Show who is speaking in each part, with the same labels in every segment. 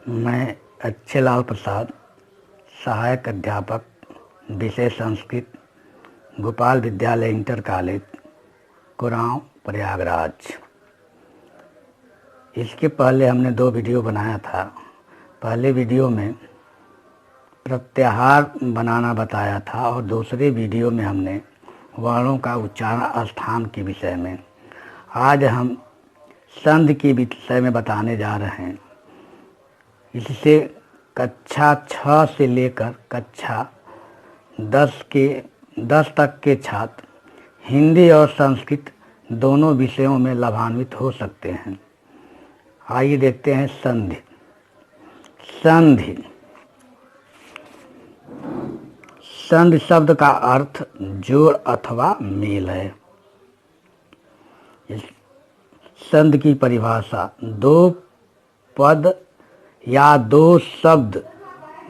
Speaker 1: मैं अच्छेलाल प्रसाद, सहायक अध्यापक, विषय संस्कृत, गोपाल विद्यालय इंटर कॉलेज, कुरांव, प्रयागराज। इसके पहले हमने 2 वीडियो बनाया था। पहले वीडियो में प्रत्याहार बनाना बताया था और दूसरे वीडियो में हमने वर्णों का उच्चारण स्थान के विषय में। आज हम संधि के विषय में बताने जा रहे हैं। इससे कक्षा 6 से लेकर कक्षा 10 तक के छात्र हिंदी और संस्कृत दोनों विषयों में लाभान्वित हो सकते हैं। आइए देखते हैं संधि। संधि संधि शब्द का अर्थ जोड़ अथवा मेल है। इस संधि की परिभाषा 2 पद या 2 शब्द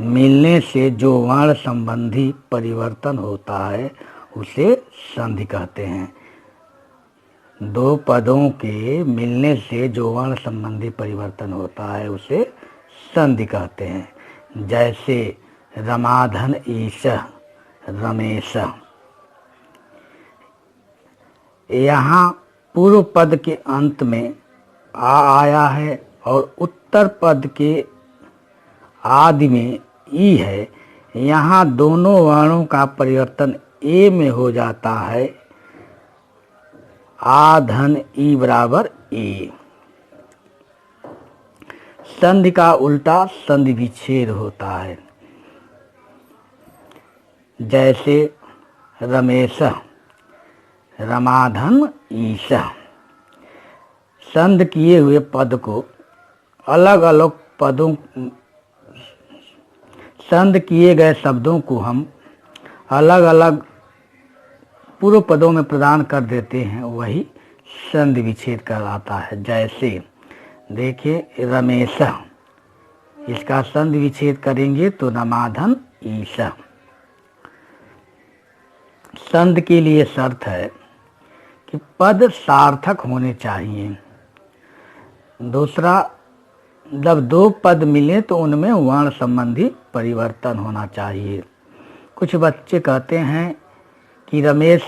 Speaker 1: मिलने से जो वर्ण संबंधी परिवर्तन होता है उसे संधि कहते हैं। 2 पदों के मिलने से जो वर्ण संबंधी परिवर्तन होता है उसे संधि कहते हैं। जैसे रमाधन ईश, रमेश। यहाँ पूर्व पद के अंत में आ आया है और उत्तर पद के आदि में ई है। यहाँ दोनों वर्णों का परिवर्तन ए में हो जाता है। आ धन ई बराबर ए। संधि का उल्टा संधि विच्छेद होता है। जैसे रमेश, रमाधन ईश। संधि किए हुए पद को अलग अलग पदों संधि किए गए शब्दों को हम अलग अलग पूर्व पदों में प्रदान कर देते हैं, वही संधि विच्छेद कहलाता है। जैसे देखिए रमेश, इसका संधि विच्छेद करेंगे तो रमाधन ईश। संधि के लिए शर्त है कि पद सार्थक होने चाहिए। दूसरा, जब 2 पद मिले तो उनमें वर्ण संबंधी परिवर्तन होना चाहिए। कुछ बच्चे कहते हैं कि रमेश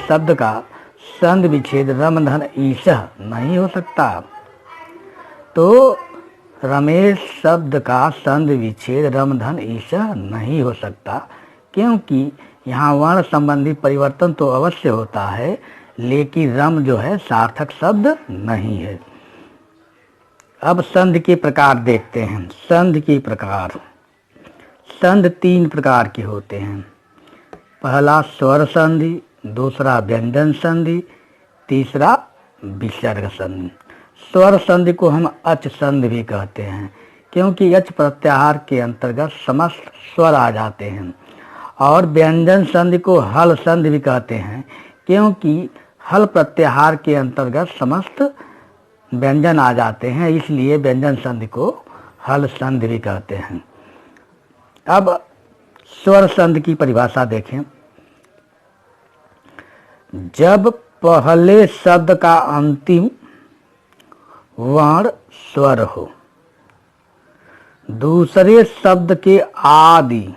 Speaker 1: शब्द का संधि विच्छेद रमधन ईश नहीं हो सकता। तो रमेश शब्द का संधि विच्छेद रमधन ईश नहीं हो सकता, क्योंकि यहाँ वर्ण संबंधी परिवर्तन तो अवश्य होता है, लेकिन रम जो है सार्थक शब्द नहीं है। अब संधि के प्रकार देखते हैं। संधि के प्रकार, संधि 3 प्रकार के होते हैं। पहला स्वर संधि, दूसरा व्यंजन संधि, तीसरा विसर्ग संधि। स्वर संधि को हम अच संधि भी कहते हैं, क्योंकि अच प्रत्याहार के अंतर्गत समस्त स्वर आ जाते हैं। और व्यंजन संधि को हल संधि भी कहते हैं, क्योंकि हल प्रत्याहार के अंतर्गत समस्त व्यंजन आ जाते हैं, इसलिए व्यंजन संधि को हल संधि भी कहते हैं। अब स्वर संधि की परिभाषा देखें। जब पहले शब्द का अंतिम वर्ण स्वर हो, दूसरे शब्द के आदि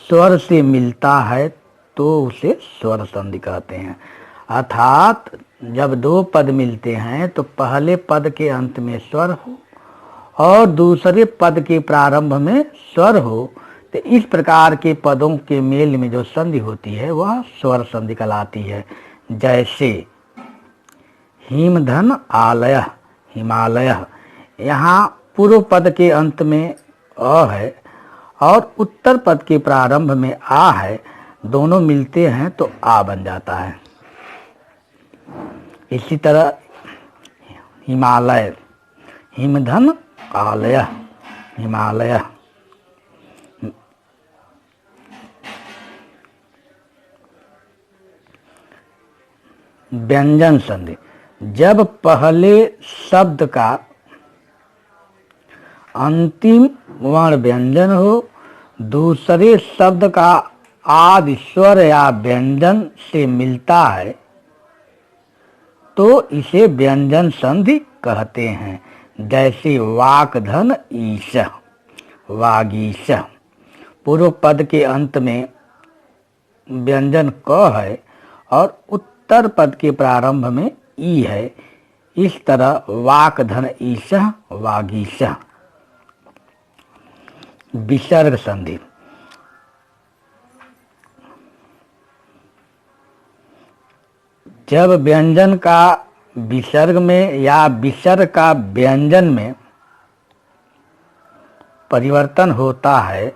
Speaker 1: स्वर से मिलता है तो उसे स्वर संधि कहते हैं। अर्थात जब 2 पद मिलते हैं तो पहले पद के अंत में स्वर हो और दूसरे पद के प्रारंभ में स्वर हो, तो इस प्रकार के पदों के मेल में जो संधि होती है वह स्वर संधि कहलाती है। जैसे हिमधन आलय, हिमालय। यहाँ पूर्व पद के अंत में अ है और उत्तर पद के प्रारंभ में आ है, दोनों मिलते हैं तो आ बन जाता है। इसी तरह हिमालय, हिमधन आलय, हिमालय। व्यंजन संधि, जब पहले शब्द का अंतिम वर्ण व्यंजन हो, दूसरे शब्द का आदि स्वर या व्यंजन से मिलता है तो इसे व्यंजन संधि कहते हैं। जैसे वाकधन ईश, वागीश। पूर्व पद के अंत में व्यंजन क है और उत्तर पद के प्रारंभ में ई है। इस तरह वाकधन ईश, वागीश। विसर्ग संधि। जब व्यंजन का विसर्ग में या विसर्ग का व्यंजन में परिवर्तन होता है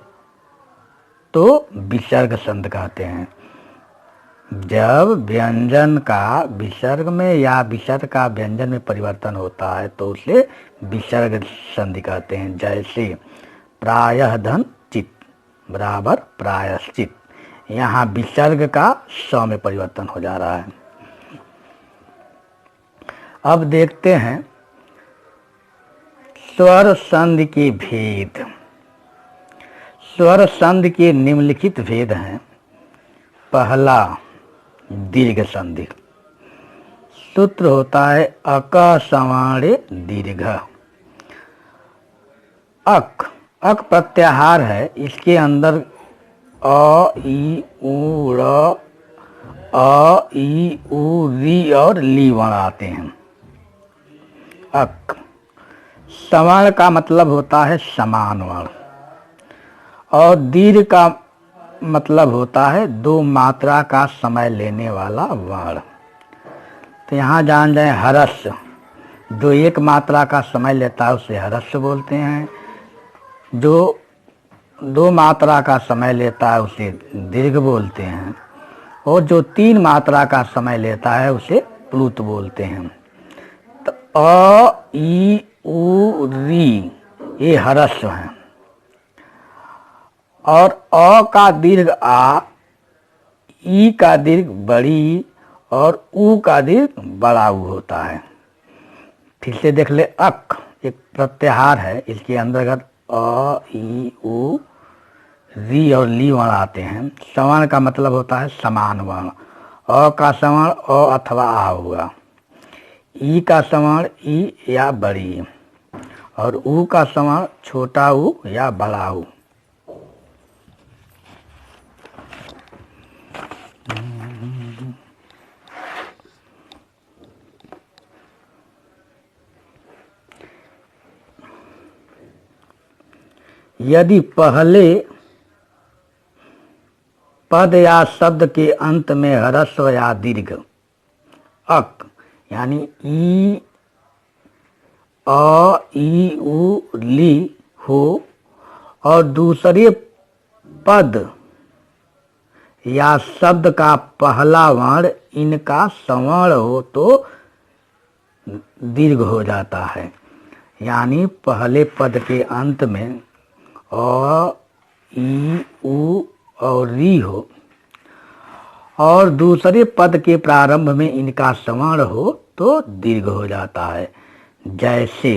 Speaker 1: तो विसर्ग संधि कहते हैं। जब व्यंजन का विसर्ग में या विसर्ग का व्यंजन में परिवर्तन होता है तो उसे विसर्ग संधि कहते हैं। जैसे प्रायः धन चित बराबर प्रायश्चित। यहाँ विसर्ग का स में परिवर्तन हो जा रहा है। अब देखते हैं स्वर संधि के भेद। स्वर संधि के निम्नलिखित भेद हैं। पहला, दीर्घ संधि। सूत्र होता है अक सवाणे दीर्घ। अक प्रत्याहार है। इसके अंदर अ ई उ र, अ ई उ री और ली वर्ण आते हैं। अक। सवर्ण का मतलब होता है समान वर्ण और दीर्घ का मतलब होता है दो मात्रा का समय लेने वाला वर्ण। तो यहाँ जान जाए हरस, जो एक मात्रा का समय लेता है उसे हरस बोलते हैं। जो दो मात्रा का समय लेता है उसे दीर्घ बोलते हैं और जो तीन मात्रा का समय लेता है उसे प्लुत बोलते हैं। तो अ ई उ री ये हरस्व हैं और अ का दीर्घ आ, ई का दीर्घ बड़ी और उ का दीर्घ बड़ा उ होता है। फिर से देख ले, अक एक प्रत्याहार है। इसके अंतर्गत अ ई उ री और ली वर्ण आते हैं। सवर्ण का मतलब होता है समान वर्ण। अ का सवर्ण अ अथवा आ होगा। ई का सवर्ण ई या बड़ी और उ का सवर्ण छोटा उ या बड़ा उ। यदि पहले पद या शब्द के अंत में ह्रस्व या दीर्घ अक यानी ई अ ई उ ली हो और दूसरे पद या शब्द का पहला वर्ण इनका सवर्ण हो तो दीर्घ हो जाता है। यानी पहले पद के अंत में अ ई उ और री हो और दूसरे पद के प्रारंभ में इनका सवर्ण हो तो दीर्घ हो जाता है। जैसे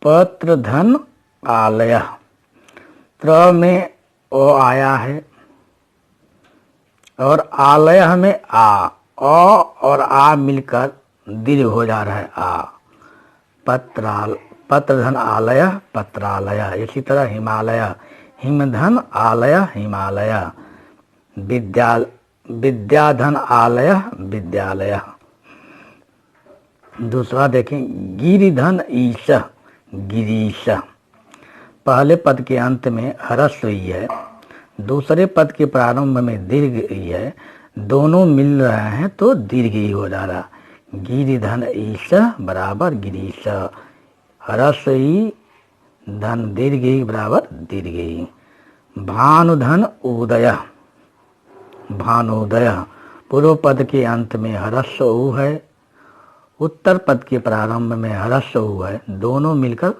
Speaker 1: पत्र धन आलय, त्र में ओ आया है और आलय में आ, और आ मिलकर दीर्घ हो जा रहा है आ। पत्रधन आलय पत्रालय। इसी तरह हिमालय, हिमधन आलय हिमालय। विद्याधन आलय विद्यालय। दूसरा देखें, गिरिधन ईश गिरीश। पहले पद के अंत में ह्रस्व ई है, दूसरे पद के प्रारंभ में दीर्घ ई है। दोनों मिल रहे हैं तो दीर्घ ई हो जा रहा। गिरिधन ईश बराबर गिरीश। ह्रस्व ई धन दीर्घ ई बराबर दीर्घ ई। भानुधन उदय भानुदय। पूर्व पद के अंत में ह्रस्व उ है, उत्तर पद के प्रारंभ में ह्रस्व उ है। दोनों मिलकर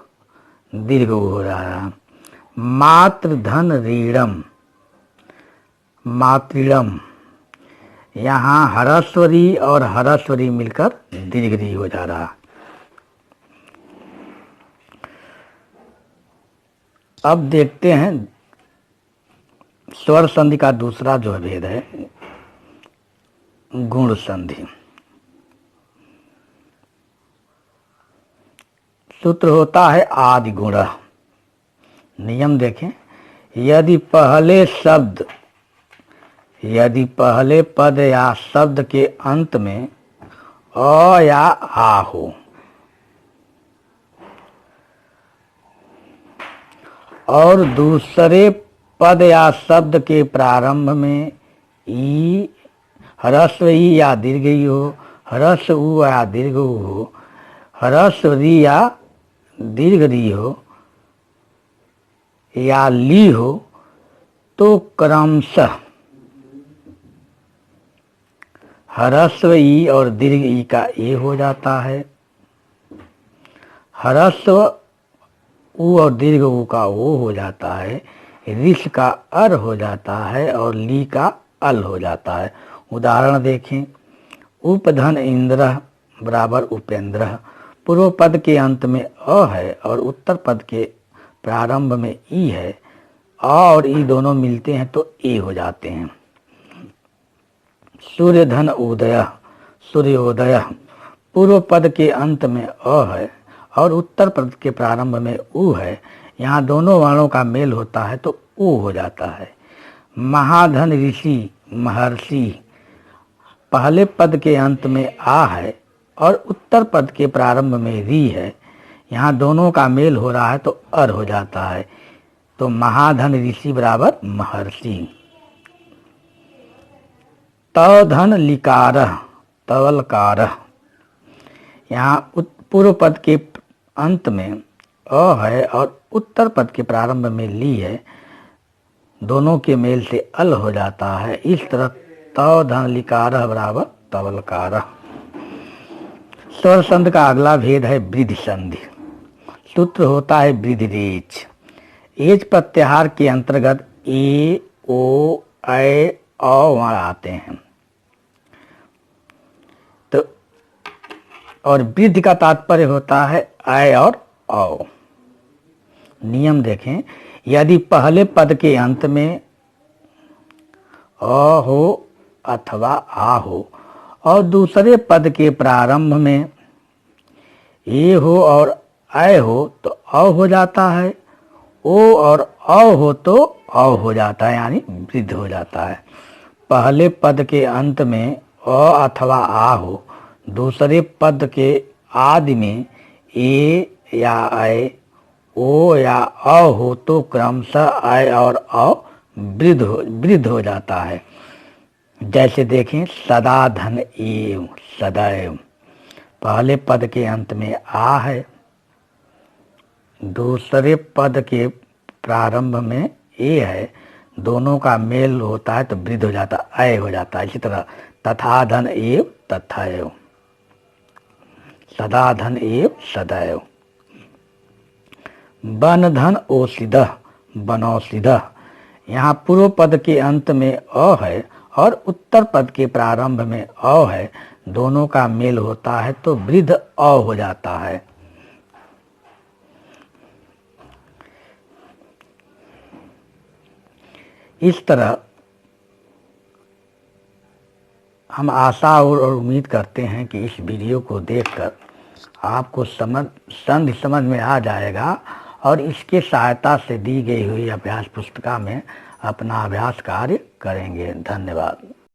Speaker 1: दीर्घ उ हो रहा है। मातृधन रीड़म मातृड़म। यहाँ ह्रस्वरी और ह्रस्वरी मिलकर दीर्घ हो जा रहा। अब देखते हैं स्वर संधि का दूसरा जो भेद है गुण संधि। सूत्र होता है आदि गुण। नियम देखें, यदि पहले पद या शब्द के अंत में अ या आ हो और दूसरे पद या शब्द के प्रारंभ में ई, ह्रस्व ई या दीर्घ ई हो, ह्रस्व उ या दीर्घ उ हो, ह्रस्व री या दीर्घ री हो या ली हो, तो क्रमशः ह्रस्व ई और दीर्घ ई का ए हो जाता है, ह्रस्व उ और दीर्घ उ का ओ हो जाता है, ऋष का अर हो जाता है और ली का अल हो जाता है। उदाहरण देखें, उपधन इंद्र बराबर उपेंद्र। पूर्व पद के अंत में अ है और उत्तर पद के प्रारंभ में ई है, अ और ई दोनों मिलते हैं तो ए हो जाते हैं। सूर्यधन उदय, सूर्योदय। पूर्व पद के अंत में अ है और उत्तर पद के प्रारंभ में उ है, यहाँ दोनों वर्णों का मेल होता है तो उ हो जाता है। महाधन ऋषि, महर्षि। पहले पद के अंत में आ है और उत्तर पद के प्रारंभ में री है, यहाँ दोनों का मेल हो रहा है तो अर हो जाता है, तो महाधन ऋषि बराबर महर्षि। तवधन लिकार, तवलकार। यहाँ पूर्व पद के अंत में अ है और उत्तर पद के प्रारंभ में ली है, दोनों के मेल से अल हो जाता है। इस तरह तवधन लिकार बराबर तवलकार। स्वर संधि का अगला भेद है वृद्धि संधि। सूत्र होता है वृद्धि रेच। एज प्रत्याहार के अंतर्गत ए, ओ, ऐ, अ वर्ण आते हैं। तो और वृद्धि का तात्पर्य होता है ऐ और औ। नियम देखें, यदि पहले पद के अंत में अ हो अथवा आ हो और दूसरे पद के प्रारंभ में ए हो और ऐ हो तो अ हो जाता है, ओ और अ हो तो अ हो जाता है, यानी वृद्ध हो जाता है। पहले पद के अंत में अ अथवा आ हो, दूसरे पद के आदि में ए या ऐ, ओ या अ हो तो क्रमशः ऐ और अ वृद्ध हो जाता है। जैसे देखें, सदा धन एव, सदैव। पहले पद के अंत में आ है, दूसरे पद के प्रारंभ में ए है, दोनों का मेल होता है तो वृद्ध हो जाता है, ऐ हो जाता है। इसी तरह तथा धन एव, तथैव। सदा धन एव, सदैव। बन धन ओसिदः, बनौसिदः। यहाँ पूर्व पद के अंत में अ है और उत्तर पद के प्रारंभ में अ है, दोनों का मेल होता है तो वृद्ध अ हो जाता है। इस तरह हम आशा और उम्मीद करते हैं कि इस वीडियो को देखकर आपको संधि समझ में आ जाएगा और इसके सहायता से दी गई हुई अभ्यास पुस्तिका में अपना अभ्यास कार्य करेंगे। धन्यवाद।